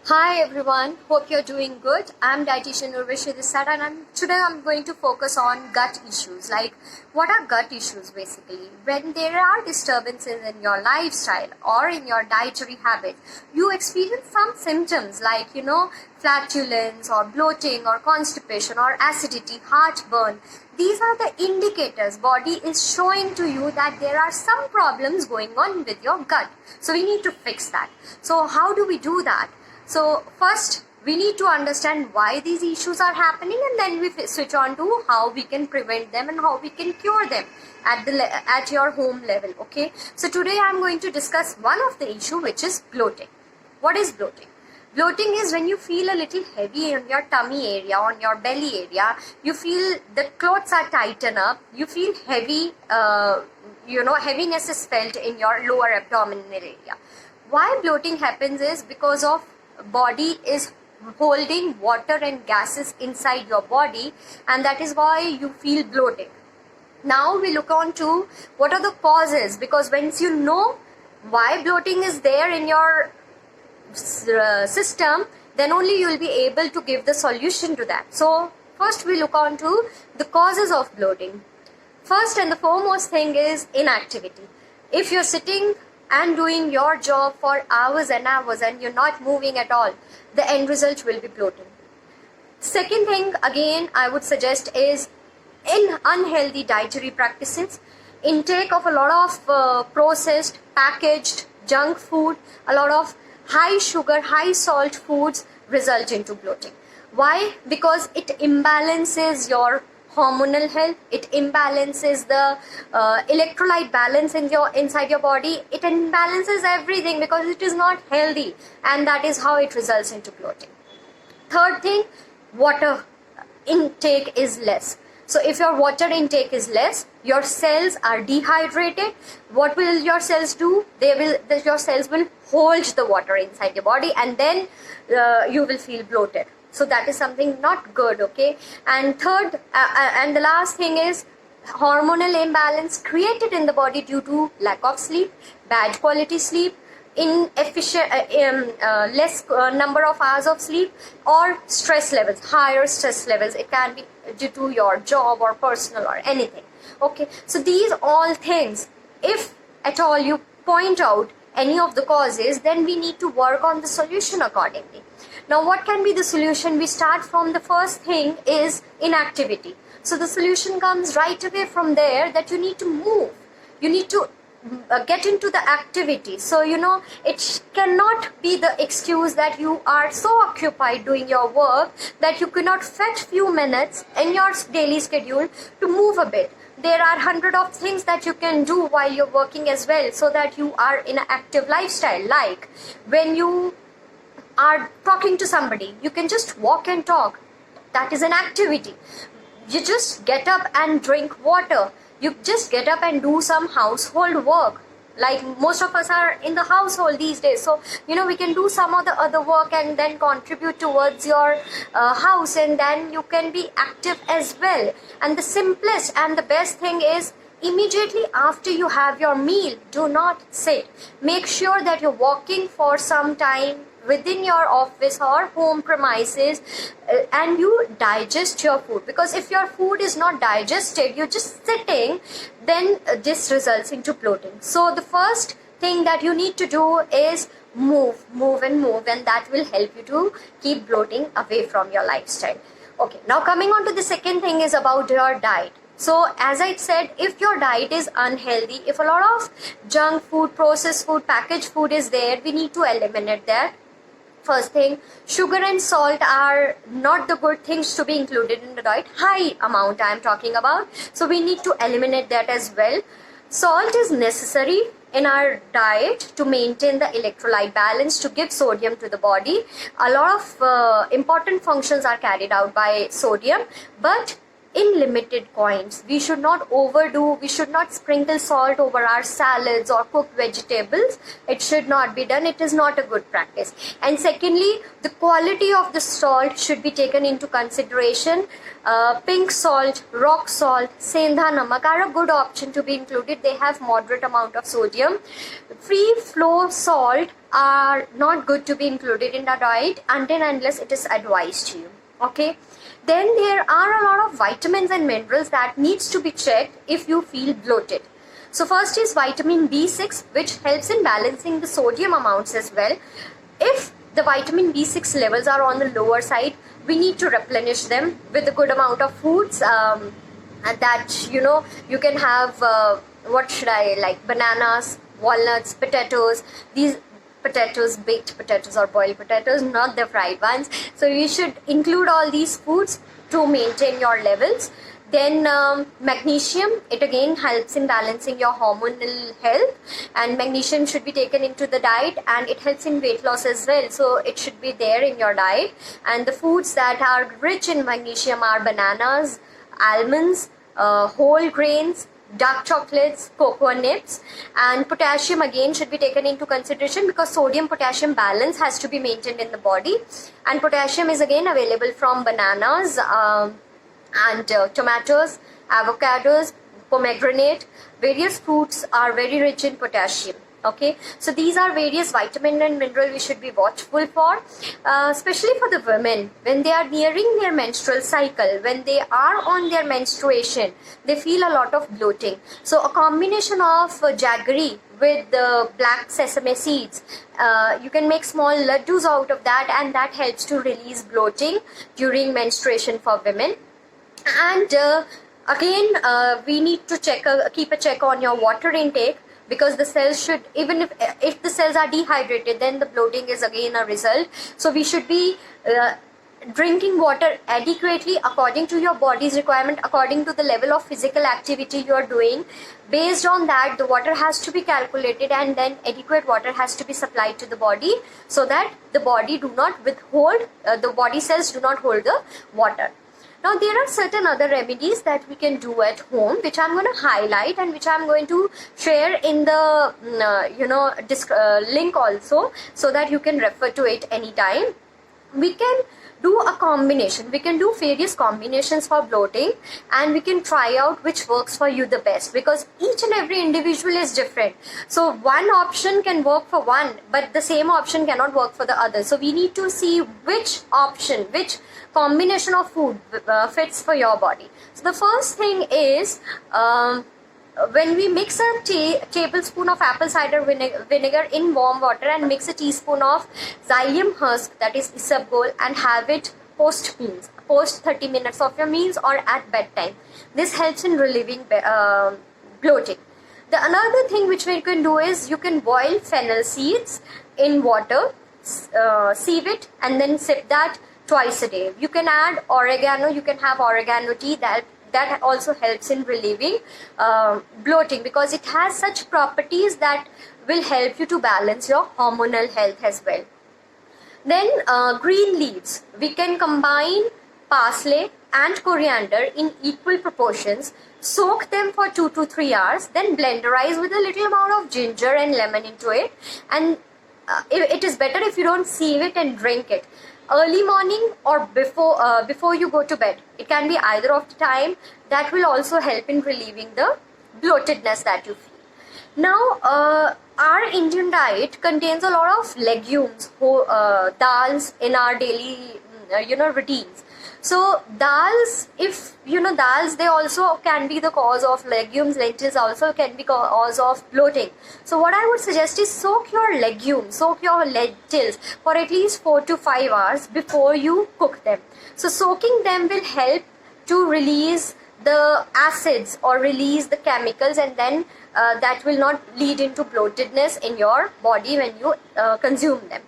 Hi everyone, hope you're doing good. I'm dietitian Urvashi Desai and today I'm going to focus on gut issues. Like, what are gut issues basically? When there are disturbances in your lifestyle or in your dietary habits, you experience some symptoms like, flatulence or bloating or constipation or acidity, heartburn. These are the indicators body is showing to you that there are some problems going on with your gut. So we need to fix that. So how do we do that? So first we need to understand why these issues are happening, and then we switch on to how we can prevent them and how we can cure them at your home level. Okay, so today I'm going to discuss one of the issue, which is bloating. What is bloating? Bloating is when you feel a little heavy on your tummy area, on your belly area. You feel the clothes are tightened up. You feel heavy. Heaviness is felt in your lower abdominal area. Why bloating happens is because of body is holding water and gases inside your body, and that is why you feel bloating. Now we look on to what are the causes, because once you know why bloating is there in your system, then only you will be able to give the solution to that. So first we look on to the causes of bloating. First and the foremost thing is inactivity. If you're sitting and doing your job for hours and hours and you're not moving at all, the end result will be bloating. Second thing again I would suggest is in unhealthy dietary practices, intake of a lot of processed, packaged, junk food, a lot of high sugar, high salt foods result into bloating. Why? Because it imbalances your hormonal health, it imbalances the electrolyte balance inside your body, it imbalances everything because it is not healthy, and that is how it results into bloating. Third thing, water intake is less. So if your water intake is less, your cells are dehydrated. What will your cells do? Your cells will hold the water inside your body, and then you will feel bloated. So that is something not good, okay? And third, and the last thing is hormonal imbalance created in the body due to lack of sleep, bad quality sleep, inefficient, less number of hours of sleep, or stress levels, higher stress levels. It can be due to your job or personal or anything. Okay, so these all things, if at all you point out any of the causes, then we need to work on the solution accordingly. Now, what can be the solution? We start from the first thing is inactivity. So the solution comes right away from there, that you need to move. You need to get into the activity. So, it cannot be the excuse that you are so occupied doing your work that you cannot fetch few minutes in your daily schedule to move a bit. There are hundred of things that you can do while you're working as well, so that you are in an active lifestyle. Like when you are talking to somebody, you can just walk and talk. That is an activity. You just get up and drink water. You just get up and do some household work. Like most of us are in the household these days, so we can do some of the other work and then contribute towards your house, and then you can be active as well. And the simplest and the best thing is, immediately after you have your meal, do not sit. Make sure that you're walking for some time within your office or home premises, and you digest your food, because if your food is not digested, you're just sitting, then this results into bloating. So the first thing that you need to do is move, and that will help you to keep bloating away from your lifestyle. Okay, now coming on to the second thing is about your diet. So as I said, if your diet is unhealthy, if a lot of junk food, processed food, packaged food is there, we need to eliminate that. First thing, sugar and salt are not the good things to be included in the diet. High amount I am talking about. So we need to eliminate that as well. Salt is necessary in our diet to maintain the electrolyte balance, to give sodium to the body. A lot of important functions are carried out by sodium, but in limited quantities. We should not overdo, we should not sprinkle salt over our salads or cooked vegetables. It should not be done. It is not a good practice. And secondly, the quality of the salt should be taken into consideration. Pink salt, rock salt, sendha namak are a good option to be included. They have moderate amount of sodium. Free flow salt are not good to be included in the diet until and unless it is advised to you. Okay. Then there are a lot of vitamins and minerals that needs to be checked if you feel bloated. So first is vitamin B6, which helps in balancing the sodium amounts as well. If the vitamin B6 levels are on the lower side, we need to replenish them with a good amount of foods, and that, you can have, bananas, walnuts, potatoes. These potatoes, baked potatoes or boiled potatoes, not the fried ones. So you should include all these foods to maintain your levels. Then magnesium, it again helps in balancing your hormonal health, and magnesium should be taken into the diet, and it helps in weight loss as well, so it should be there in your diet. And the foods that are rich in magnesium are bananas, almonds, whole grains, dark chocolates, cocoa nibs. And potassium again should be taken into consideration, because sodium potassium balance has to be maintained in the body, and potassium is again available from bananas, and tomatoes, avocados, pomegranate. Various fruits are very rich in potassium. Okay, so these are various vitamin and mineral we should be watchful for, especially for the women when they are nearing their menstrual cycle. When they are on their menstruation, they feel a lot of bloating. So a combination of jaggery with the black sesame seeds, you can make small laddus out of that, and that helps to release bloating during menstruation for women. And again, we need to keep a check on your water intake, because the cells should, even if the cells are dehydrated, then the bloating is again a result. So we should be drinking water adequately according to your body's requirement, according to the level of physical activity you are doing. Based on that, the water has to be calculated, and then adequate water has to be supplied to the body, so that the body do not withhold, the body cells do not hold the water. Now there are certain other remedies that we can do at home, which I'm going to highlight and which I'm going to share in the link also, so that you can refer to it anytime. We can do a combination. We can do various combinations for bloating, and we can try out which works for you the best, because each and every individual is different. So one option can work for one, but the same option cannot work for the other. So we need to see which option, which combination of food fits for your body. So the first thing is, when we mix a tablespoon of apple cider vinegar in warm water, and mix a teaspoon of psyllium husk, that is isabgol, and have it post meals, post 30 minutes of your meals or at bedtime. This helps in relieving bloating. The another thing which we can do is, you can boil fennel seeds in water, sieve it, and then sip that twice a day. You can add oregano, you can have oregano tea, that also helps in relieving bloating, because it has such properties that will help you to balance your hormonal health as well. Then green leaves, we can combine parsley and coriander in equal proportions, soak them for 2 to 3 hours, then blenderize with a little amount of ginger and lemon into it, and it is better if you don't sieve it and drink it early morning or before you go to bed. It can be either of the time. That will also help in relieving the bloatedness that you feel. Now our Indian diet contains a lot of legumes, dals in our daily routines. So dals, dals, they also can be the cause of legumes. Lentils also can be cause of bloating. So what I would suggest is, soak your lentils for at least 4 to 5 hours before you cook them. So soaking them will help to release the acids or release the chemicals, and then that will not lead into bloatedness in your body when you consume them.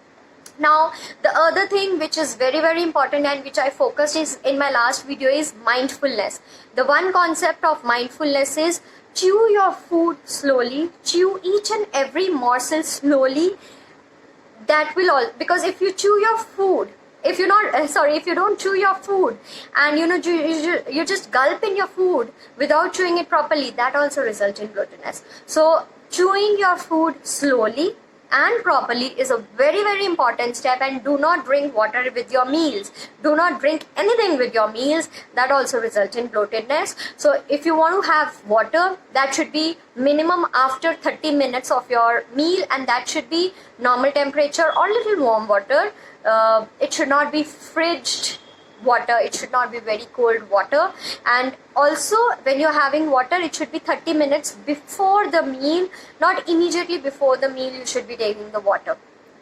Now the other thing which is very, very important, and which I focused is in my last video, is mindfulness. The one concept of mindfulness is, chew your food slowly, chew each and every morsel slowly. That will all, because if you chew your food, if you don't chew your food, and you just gulp in your food without chewing it properly, that also results in bloatedness. So chewing your food slowly and properly is a very, very important step. And do not drink water with your meals. Do not drink anything with your meals. That also results in bloatedness. So if you want to have water, that should be minimum after 30 minutes of your meal, and that should be normal temperature or little warm water. It should not be fridged water, it should not be very cold water. And also when you're having water, it should be 30 minutes before the meal, not immediately before the meal you should be taking the water.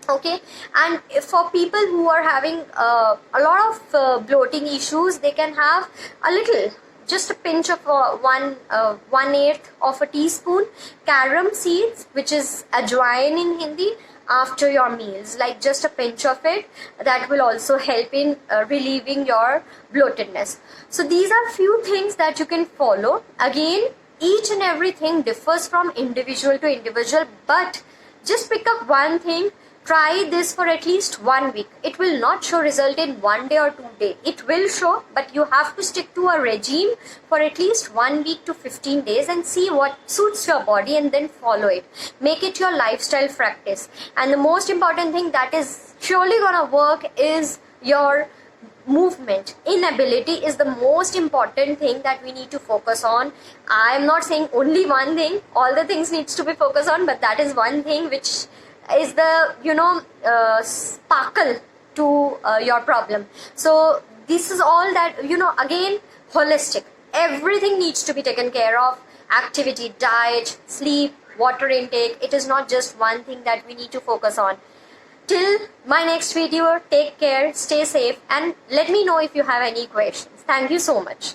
Okay. And for people who are having a lot of bloating issues, they can have a little, just a pinch of 1/8 of a teaspoon carom seeds, which is ajwain in Hindi, after your meals, like just a pinch of it. That will also help in relieving your bloatedness. So these are few things that you can follow. Again, each and everything differs from individual to individual, but just pick up one thing. Try this for at least 1 week. It will not show result in 1 day or 2 days. It will show, but you have to stick to a regime for at least 1 week to 15 days and see what suits your body, and then follow it. Make it your lifestyle practice. And the most important thing that is surely gonna work is your movement. Inability is the most important thing that we need to focus on. I am not saying only one thing. All the things needs to be focused on, but that is one thing which is the sparkle to your problem. So this is all that, again, holistic. Everything needs to be taken care of. Activity, diet, sleep, water intake. It is not just one thing that we need to focus on. Till my next video, take care, stay safe, and let me know if you have any questions. Thank you so much.